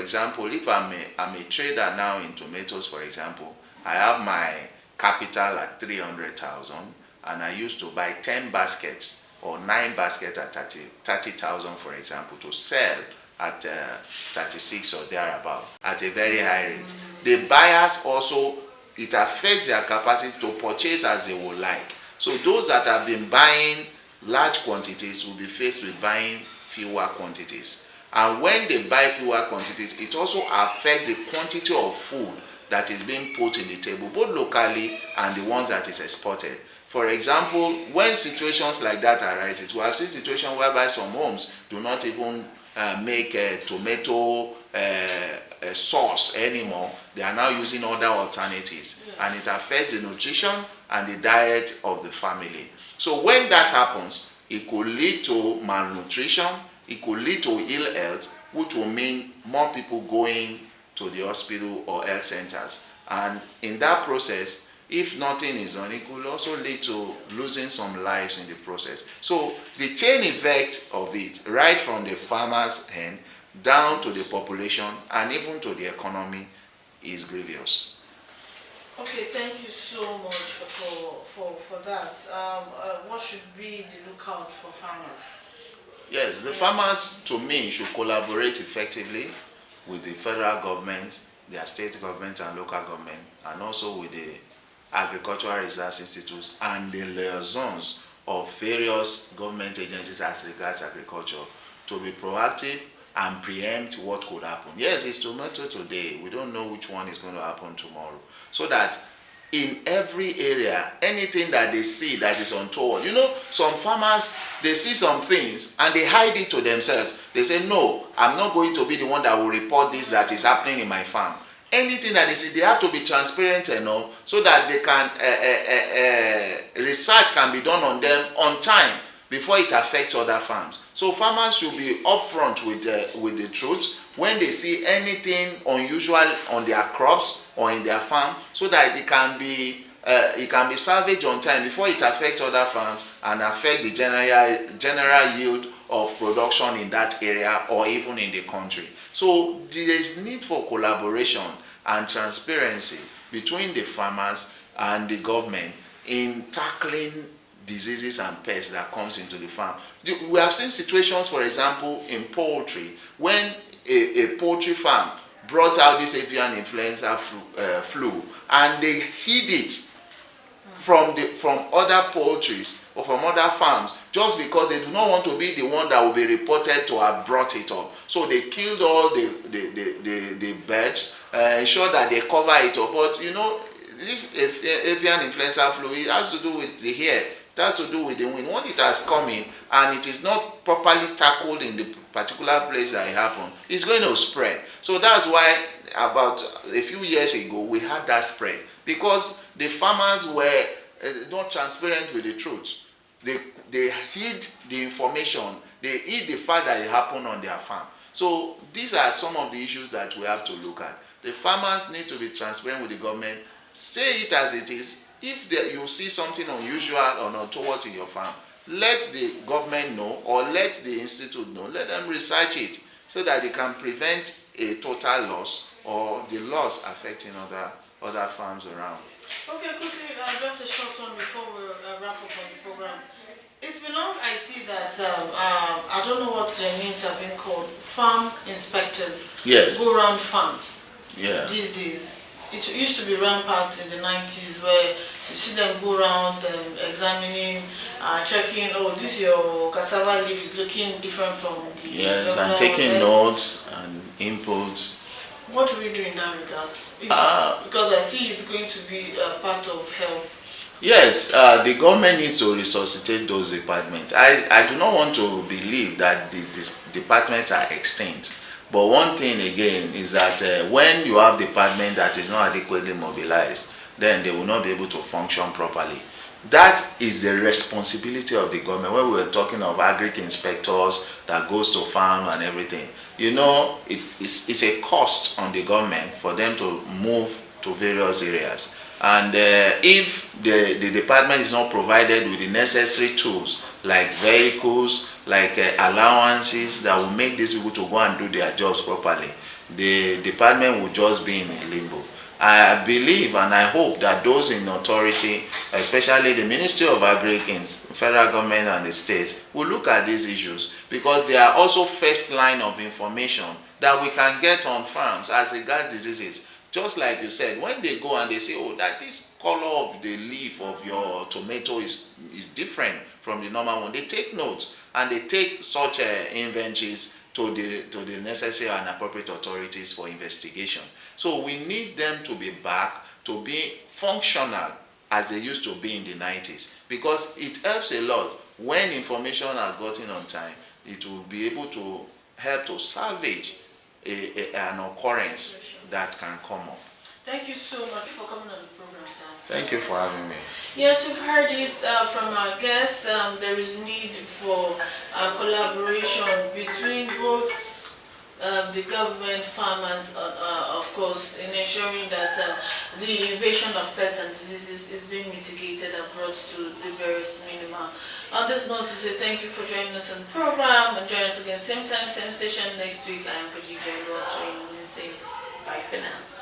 example, if I'm a trader now in tomatoes, for example, I have my capital at 300,000 and I used to buy 10 baskets or 9 baskets at 30,000, for example, to sell at 36 or thereabout at a very high rate. The buyers also, it affects their capacity to purchase as they would like. So those that have been buying large quantities will be faced with buying fewer quantities. And when they buy fewer quantities, it also affects the quantity of food that is being put in the table, both locally and the ones that is exported. For example, when situations like that arises, we have seen situations whereby some homes do not even make a tomato sauce anymore. They are now using other alternatives, and it affects the nutrition and the diet of the family. So when that happens, it could lead to malnutrition, it could lead to ill health, which will mean more people going to the hospital or health centers. And in that process, if nothing is done, it could also lead to losing some lives in the process. So the chain effect of it, right from the farmer's end down to the population and even to the economy, is grievous. Okay, thank you so much for that. What should be the lookout for farmers? Yes, the farmers, to me, should collaborate effectively with the federal government, their state government and local government, and also with the agricultural research institutes and the liaisons of various government agencies as regards agriculture to be proactive and preempt what could happen. Yes, it's tomato today. We don't know which one is going to happen tomorrow. So that in every area, anything that they see that is untoward, some farmers, they see some things and they hide it to themselves. They say, no, I'm not going to be the one that will report this that is happening in my farm. Anything that they see, they have to be transparent enough so that they can research can be done on them on time before it affects other farms. So farmers should be upfront with the truth when they see anything unusual on their crops or in their farm, so that it can be salvaged on time before it affects other farms and affect the general yield of production in that area or even in the country. So there is need for collaboration and transparency between the farmers and the government in tackling diseases and pests that comes into the farm. We have seen situations, for example, in poultry, when a poultry farm brought out this avian influenza flu, and they hid it from other poultries or from other farms just because they do not want to be the one that will be reported to have brought it up. So they killed all the birds, ensure that they cover it up. But this avian influenza flu, it has to do with the hair. It has to do with the wind. When it has come in and it is not properly tackled in the particular place that it happened, it's going to spread. So that's why about a few years ago we had that spread, because the farmers were not transparent with the truth. They hid the information. They hid the fact that it happened on their farm. So these are some of the issues that we have to look at. The farmers need to be transparent with the government. Say it as it is. If you see something unusual or untoward in your farm, let the government know or let the institute know. Let them research it so that they can prevent a total loss or the loss affecting other farms around. Okay, quickly, just a short one before we wrap up on the program. It's been long I see that, I don't know what their names have been called, farm inspectors. Yes. Go around farms. Yeah. These days. It used to be rampant in the 90s, where you see them go around examining, checking, oh, this your cassava leaf is looking different from the... Yes, and taking notes and inputs. What do we do in that regard? Because I see it's going to be a part of help. Yes, the government needs to resuscitate those departments. I do not want to believe that these departments are extinct. But one thing again is that when you have department that is not adequately mobilized, then they will not be able to function properly. That is the responsibility of the government. When we were talking of agric inspectors that goes to farm and everything, it's a cost on the government for them to move to various areas. And if the department is not provided with the necessary tools like vehicles, like allowances that will make these people to go and do their jobs properly, the department will just be in a limbo. I believe and I hope that those in authority, especially the Ministry of Agriculture, federal government and the states, will look at these issues, because they are also first line of information that we can get on farms as regards diseases. Just like you said, when they go and they say, oh, that this color of the leaf of your tomato is different from the normal one, they take notes and they take such inventories to the necessary and appropriate authorities for investigation. So we need them to be back to be functional as they used to be in the 90s, because it helps a lot when information are gotten on time. It will be able to help to salvage an occurrence that can come up. Thank you so much for coming on the program, sir. Thank you for having me. Yes, you've heard it from our guests. There is need for collaboration between both the government, farmers, of course, in ensuring that the invasion of pests and diseases is being mitigated and brought to the barest minimum. On this note, to say thank you for joining us on the program, and join us again same time, same station next week. I am Khadija Iloto, and say bye for now.